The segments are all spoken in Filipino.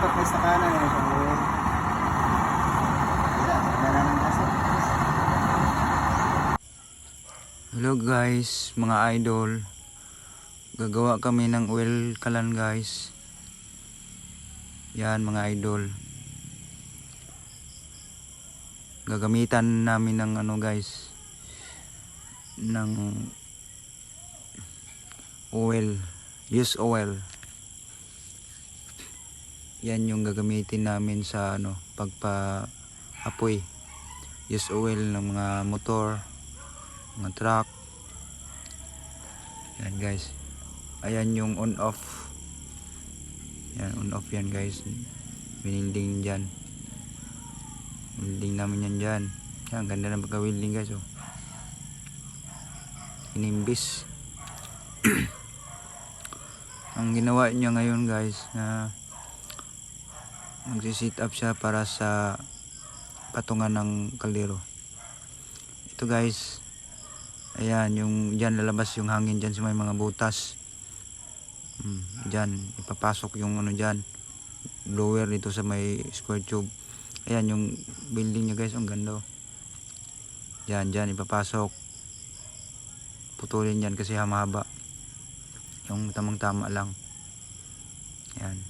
dapat may sa kanan eh. So, wala na ng aso. Hello guys, mga idol. Gagawa kami ng oil kalan guys. Yan mga idol. Gagamitan namin ng ano guys, ng oil, use oil. Yan yung gagamitin namin sa ano, pagpa-apoy. Use oil ng mga motor, mga truck. Yan guys. Ayan yung on off. Yan on off yan guys. Wininding dyan. Winding namin yan dyan. Yan, ganda ng pagka-winding guys oh. Inimbis. Ang ginawa niya ngayon guys na magsi-sit up siya para sa patungan ng kaldero. Ito guys, ayan yung dyan lalabas yung hangin dyan sa may mga butas. Dyan ipapasok yung ano dyan, blower dito sa may square tube. Ayan yung building niya guys, ang ganda oh. Dyan ipapasok, putulin yan kasi mahaba, yung tamang tama lang. Yan,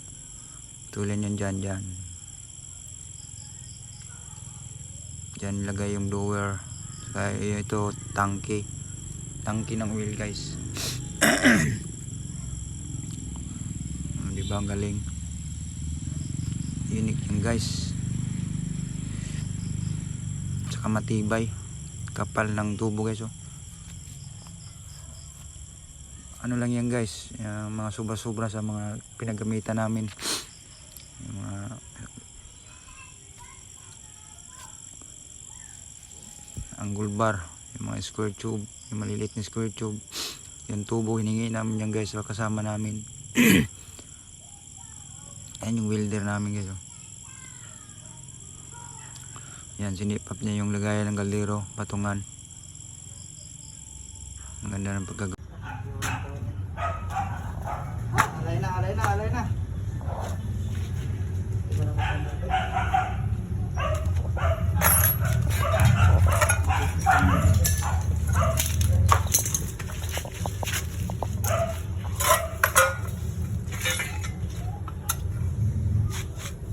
putulin yan dyan ilagay yung blower. Kaya ito tangke ng oil guys. Diba ang galing, unique yan guys, tsaka matibay, kapal ng tubo guys oh. Ano lang yan guys, yung mga sobra sa mga pinagamitan namin, yung mga angle bar, yung mga square tube, yung maliliit na square tube, yung tubo hiningi namin yan guys, kasama namin. Ayan yung welder namin guys oh. Yan, sinipap niya yung lagayan ng kaldero, patungan. Ang ganda ng pagkagawa. Alay na.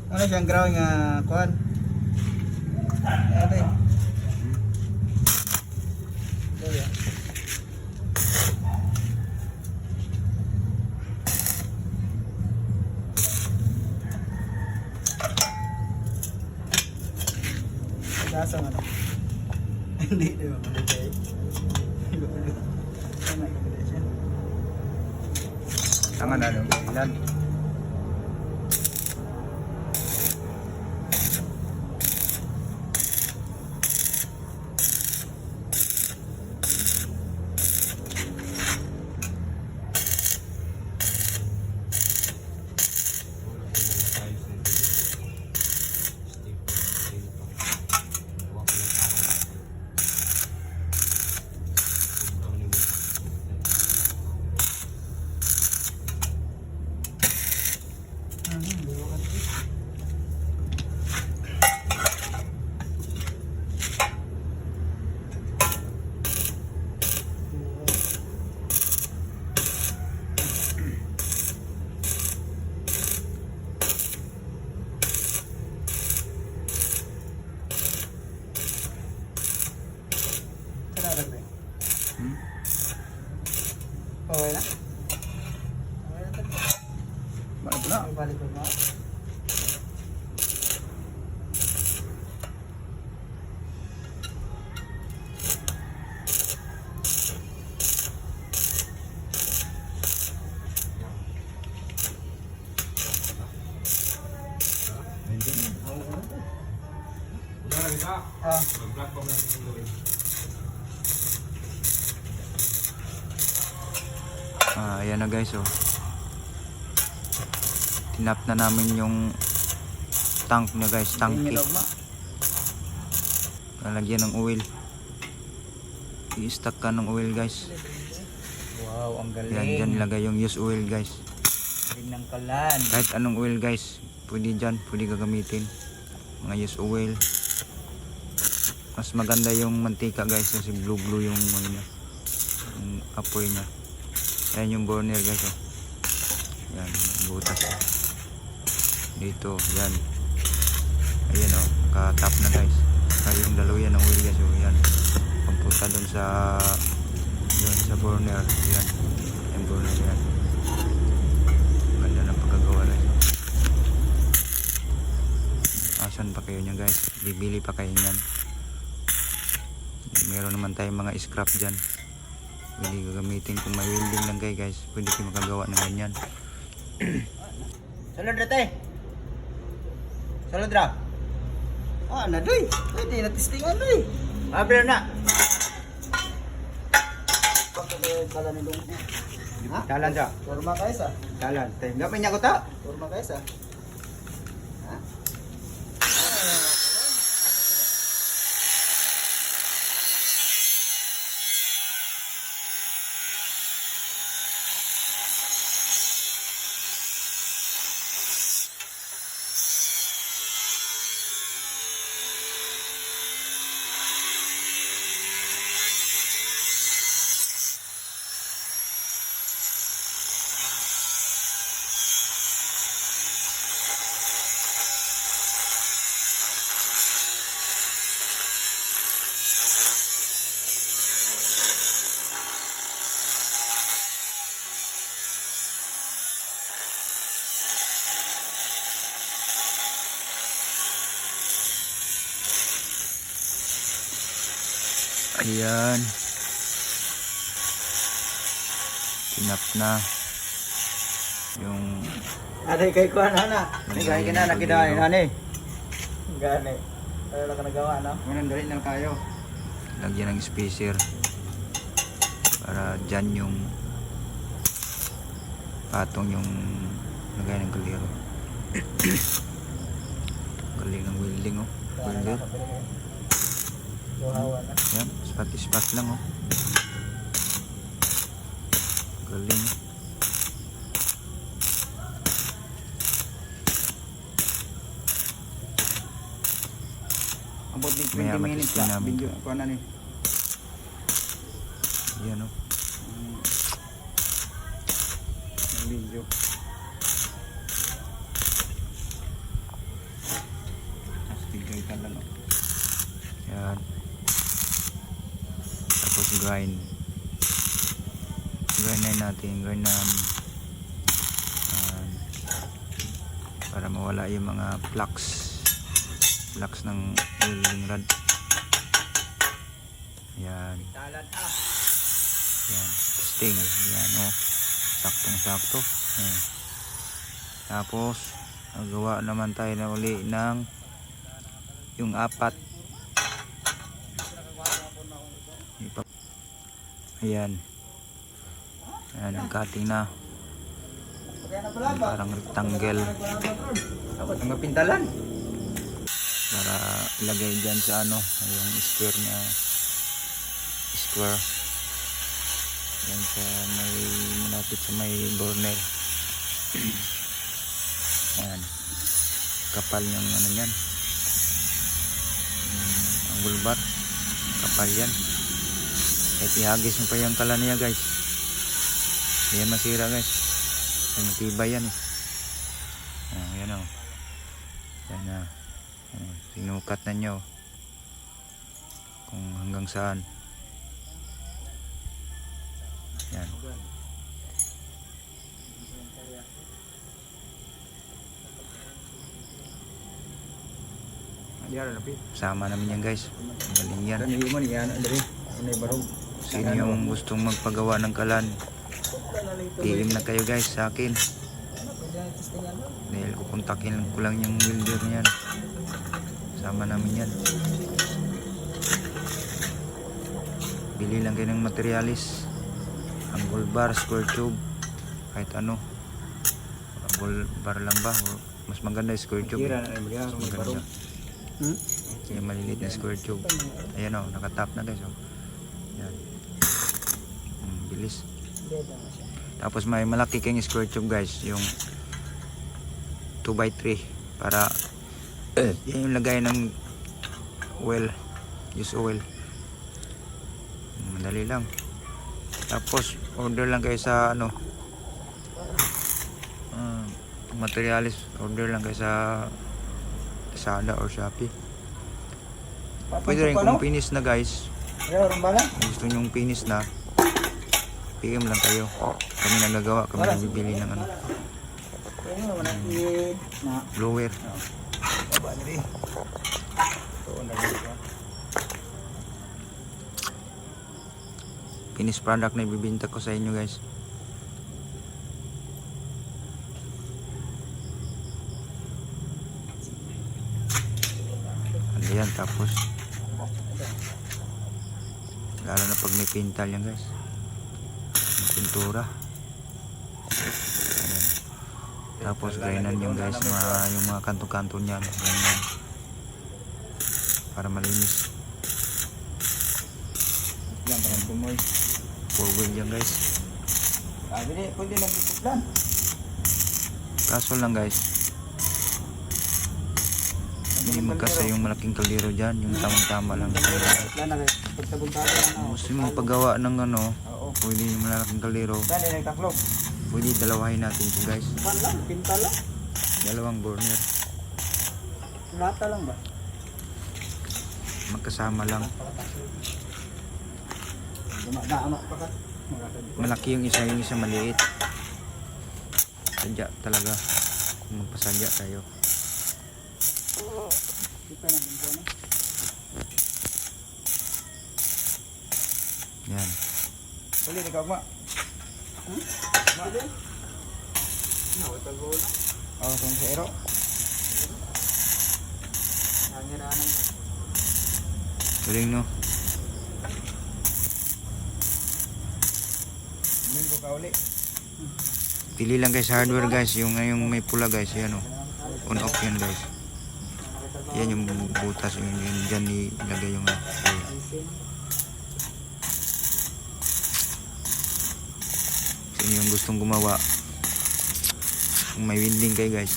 Ano siyang ground nga kuhan? Ano yun? Lasang ano? Hindi, di ba? Malagay. Tangan na lang, ilan? Okay na? Balik na. Balik ko na. Ayan na guys oh. Tinap na namin yung tank niya guys, tanki. Lalagyan ng oil. I-stack ka ng oil guys. Wow, ang galing. Yan, dyan ilagay yung use oil guys. Galing ng kalan. Kahit anong oil guys, pwede dyan, pwede gagamitin. Mga used oil. Mas maganda yung mantika guys kasi blue yung ano niya, yung apoy niya. Ayan yung burner guys oh. Yan, butas oh. Dito, yan. Ayan oh, ka-tap na guys. Kaya yung dalawa yan ng oil guys oh. Yan, pagpunta dun sa burner. Yan, yung burner yan. Ganda ng pagkagawa guys. Asan pa kayo nyo guys? Bibili pa kayo nyan. Meron naman tayong mga scrap dyan. Pwede gagamitin kung may welding lang kayo guys. Pwede kayo makagawa ng ganyan. Salud na tayo. Salud ra. Ah, na doy. Pwede na testingan doy. Ah, pero na. Kala ni dong. Ha? Dalan siya. Forma kaisa. Dalan. Tanggapin niya ko ta. Forma kaisa. Ha? Ayan. Tinap na. Yung Aday kay kuan ana. Ni kay kina nakidain ani. Gani. Pero na ka nagawa no. Kunan dali na kayo. Lagyan ng spacer para dyan yung patong yung lagay ng kaliro. Galing ng welding oh. Welder. Buhawan na. Yan, spot lang oh. Galing. Abot ni Maya 20 minutes matesting la. namin Video to. ko na ni. Yan oh. Ang video. Tigay ka lang. Yan. Tapos grind. Grind na natin. Grind na para mawala yung mga flux ng welding rod. Yan. Talan ah. Yan. Sting. Yan oh. Saktong-sakto. Yan. Tapos nagawa naman tayo na uli ng yung apat. Ayan. Ayan, ang cutting na. Parang rectangle. Ang pintalan. Para ilagay dyan sa ano, yung square na square. Yan sa may malapit sa may burner. Ayan. Kapal yung ano yan. Ang bulbar. Kapal yan. Kahit ihagis mo pa yung kala niya guys. Hindi yan masira guys. Kasi matibay yan eh. Yan o. Yan na. Sinukat na nyo. Kung hanggang saan. Yan. Sama namin yan guys. Galing yan. Sino yung gustong magpagawa ng kalan, PM na kayo guys sa akin. Dahil kukontakin ko lang yung welder niyan. Sama namin yan. Bili lang kayo ng materialis. Angle bar, square tube, kahit ano. Angle bar lang ba? O mas maganda yung square tube. Mas maganda. Yung maliliit na square tube. Ayan o, nakatap na guys o. Yan. Bilis. Tapos may malaki kayong square tube guys, yung 2x3 para yan yung lagay ng oil, use oil. Madali lang. Tapos order lang kayo sa ano, materialis, order lang kayo sa Lazada or Shopee. Pwede rin kung finish na guys, kung gusto nyong finish na, PM lang kayo. Kami nagagawa, kami nagbibili ng ano, blower. Finished product na ibibinta ko sa inyo guys. Ano yan, tapos lalo na pag may pintal yan guys, may pintura. Ayan. Tapos grainan yung guys, yung mga kanto-kanto niyan, grainan para malinis. Yan, parang tumoy. 4 wheel yan guys. Pwede na biputlan. Kaso lang guys, hindi magkasa yung malaking kaldero dyan, yung tamang-tama lang. Gusto mong paggawa ng ano, pwede yung malaking kaldero, pwede dalawahin natin ito guys. Pinta lang. Dalawang burner, Lata lang ba? magkasama lang. Dama pa ka. Malaki yung isa maliit. Sadya talaga, magpasadya tayo. Yan. Pwede ikaw ma. Pwede? Oh, kung zero. Galing no? Minggo ka uli. Pili lang guys sa hardware guys, yung may pula guys, yan o. On off yan guys. Yan yung butas, yung dyan ilagay yung oil. Kasi yung gustong gumawa, kung may winding kayo guys,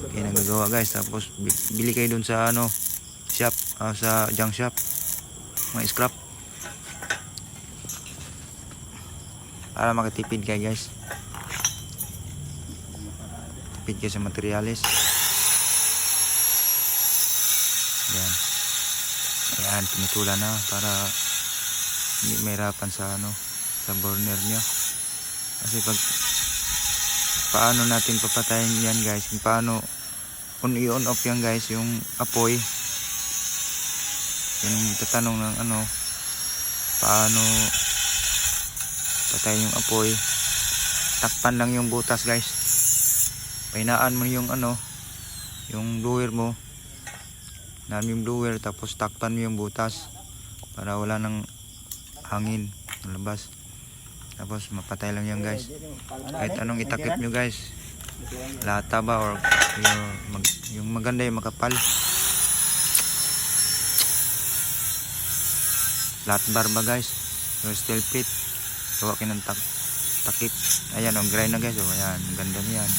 kaya nagagawa guys. Tapos bili kayo dun sa ano, shop, sa junk shop, mga scrap, para makatipid kayo guys. Tipid kayo sa materialis. Yan. Yan, pinutulan na para hindi mahirapan sa ano, sa burner nyo. Kasi pag paano natin papatayin yan guys, kung paano on off yan guys, yung apoy. Yung tatanong ng ano, paano patayin yung apoy. Takpan lang yung butas guys. Pahinaan mo yung ano, yung blower mo. Hinaan mo yung blower, tapos takpan mo yung butas para wala ng hangin ng labas. Tapos mapatay lang yan guys. Kahit anong itakip nyo guys, lata ba or yung maganda yung makapal, flat bar ba guys, yung steel plate, gawa kayo ng takip. Ayan, ang grind na guys, oh, ayan, ang ganda niyan.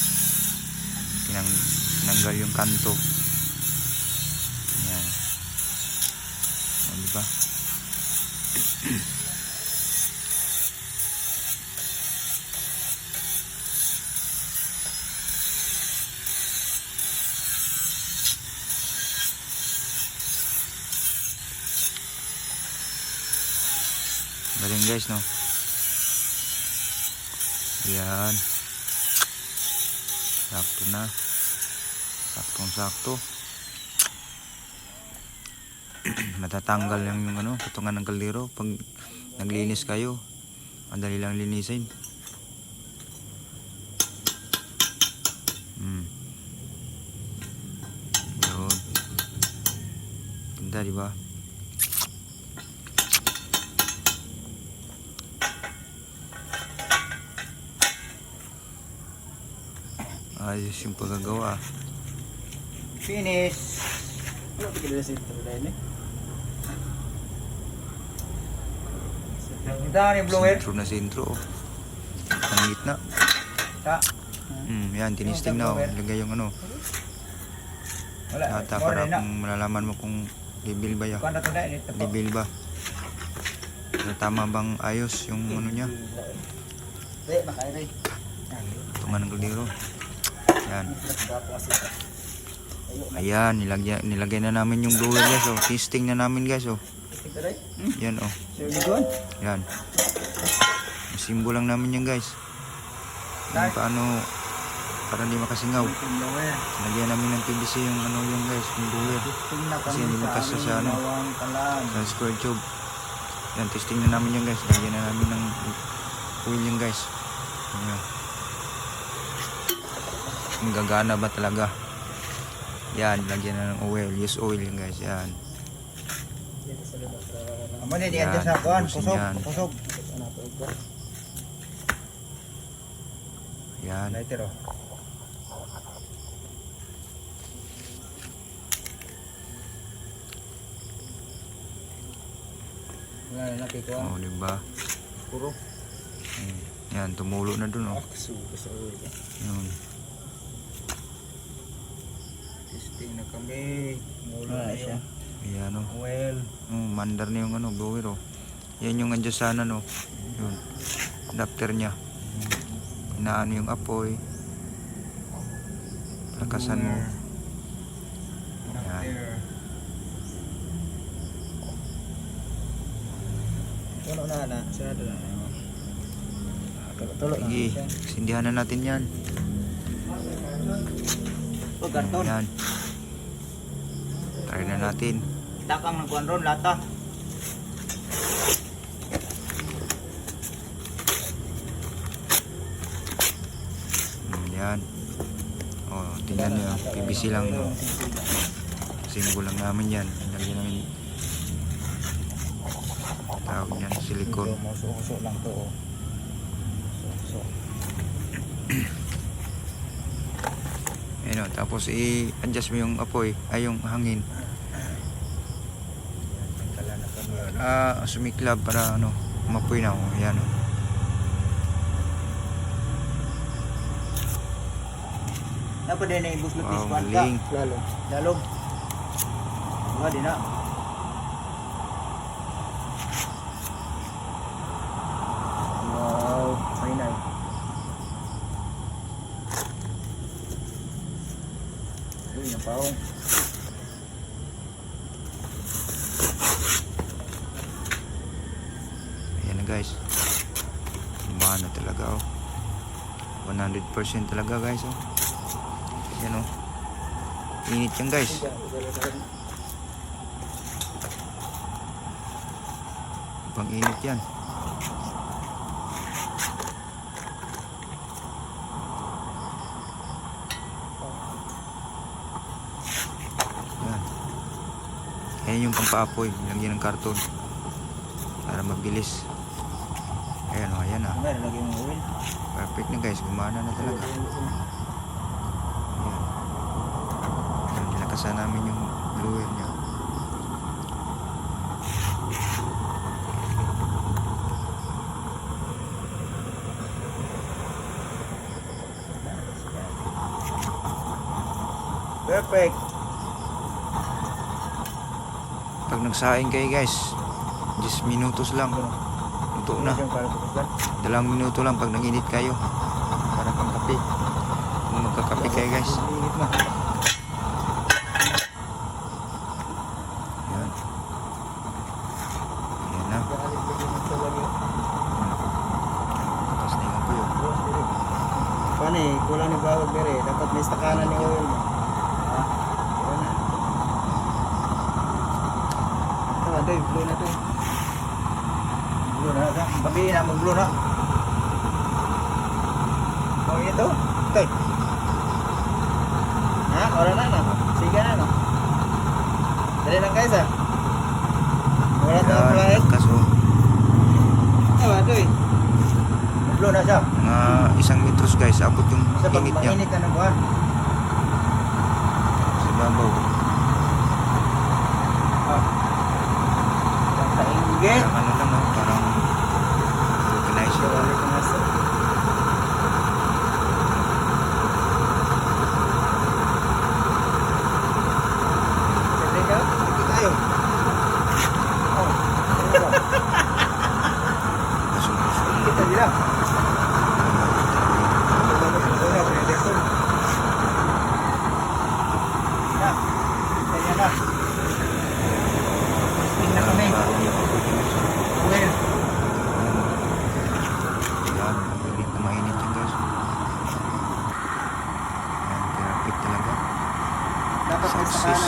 Tinanggal yung kanto. Ayan, o, diba? Galing guys, no? Ayan, sakto na, saktong sakto. Matatanggal lang yung ano, patungan ng kaldero pag naglinis kayo. Madali lang linisin. Yun, ganda diba? Ayos yung pagagawa. Finish. Ano ito kaya sa ito dahil eh? Ito yung blower. Sintro na sintro, oh. Ang gitna. Ta. Yan, tinisting na, oh. Lagay yung ano, Wala. Ata More para na. kung malalaman mo kung libil ba ya. Kuan na to na init na po. Libil ba? So, tama bang ayos yung ano niya? Di, makairi. Patungan ng kaldero. Yan. Ayan, nilagay na namin yung blower guys. Oh. Testing na namin guys. Oh. Yan oh. Yan. Simbol lang namin yan guys. Yan paano para hindi makasingaw. Lagyan namin ng PVC yung ano yung guys, yung blower. Kasi hindi makasya sa ano, sa square tube. Yan, testing na namin yan guys. Lagyan na namin ng oil yan guys. Yan. Kung gagana ba talaga. Yan, lagyan na ng oil. Use oil yan guys. Yan. Amo ni di adjust sa kuan, kusog, kusog. Yan. Lighter oh. Wala na kikuan. Oh, di ba? Puro. Yan, tumulo na dun oh. Kusog. Yun. Testing na kami. Mula na siya. Ayan oh. Well, Mandar na yung ano, blower oh. Yan yung adjustanan oh. Yun. Adapter niya. Inaano yung apoy. Lakasan mo. Yan. Puno na. Sarado na. Tulo na. Sige, sindihan na natin yan. Oh, karton. Yan. Try na natin. Takang ng kuan ron lata. Yan. Oh, tingnan nyo. PVC lang. No? Simbol lang namin yan. Lagyan namin. Tawag yan, silicone. Muso lang to. So. Ayan o. Tapos i-adjust mo yung apoy. Ay, yung hangin. Sumiklab para ano, mapoy na. Oh. Ayan o. Napa din na ibus-lupis Wow, kuan ka. galing. Lalog. Wala din na. Wow, final. Uy, napaong. Ayan na guys. Lumana talaga oh. 100% talaga guys oh. Ayan oh. Init yan guys. Pang init yan. Yan. Ayan yung pampaapoy. Lagyan ng karton para mabilis. Ayan o, ayan ah. Meron lagi yung oil. Perfect na guys, gumana na talaga. Ayan. Ayan, nilakasan namin yung blower niya. Perfect. Pag nagsaing kayo guys, 10 minutos lang. Luto na. 2 minuto lang pag nag-init kayo. Para pang kape. Kung magkakape kayo guys. Init na. Ayan. Ayan na. Tapos na yung apoy oh. Paano eh, kulang ni bawag bere. Dapat may stakanan ni oil mo. Ayan na. Ito, ito, blue na ito. Blue na ito. Babi na, mag-blue na. Oh, ito. Ito. Ha? Wala na, no? Siga na, no? Dali lang guys, ha? Wala ito ang flight. Kaso, Ito, ito eh. Blue na siya. mga 1 metros guys, abot yung Sa pag init niya. mainit ka ng buwan. Sa babaw. Kainggit. Parang ano lang oh, parang vulcanizer. Success.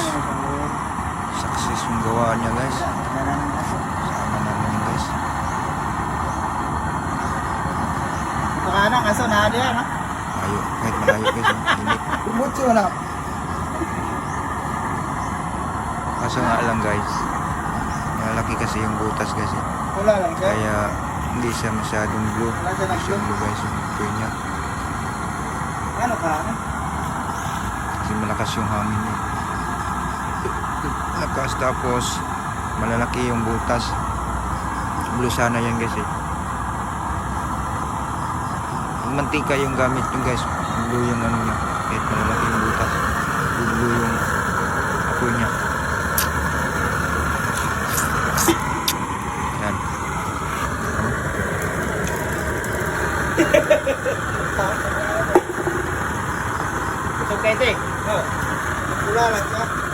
Success yung gawa niya guys. Sama namin yun guys. Baka na, kaso nahali yan, ha? Malayo. Kahit malayo guys. Init. Umutso na. Kaso nga lang guys. Malaki kasi yung butas guys. Wala lang siya. Kaya hindi siya masyadong blue. Wala siya Hindi siya nag-blue. blue guys. Yung apoy niya. Ano ka? Kasi malakas yung hangin niya. Lakas tapos malalaki yung butas. Blue sana yan guys eh. Kung mantika yung gamit yung guys, blue yung ano niya. Kahit malalaki yung butas. Blue yung apoy niya. Yan. Ano? Ito kayo, te. Oh. Wala lang siya.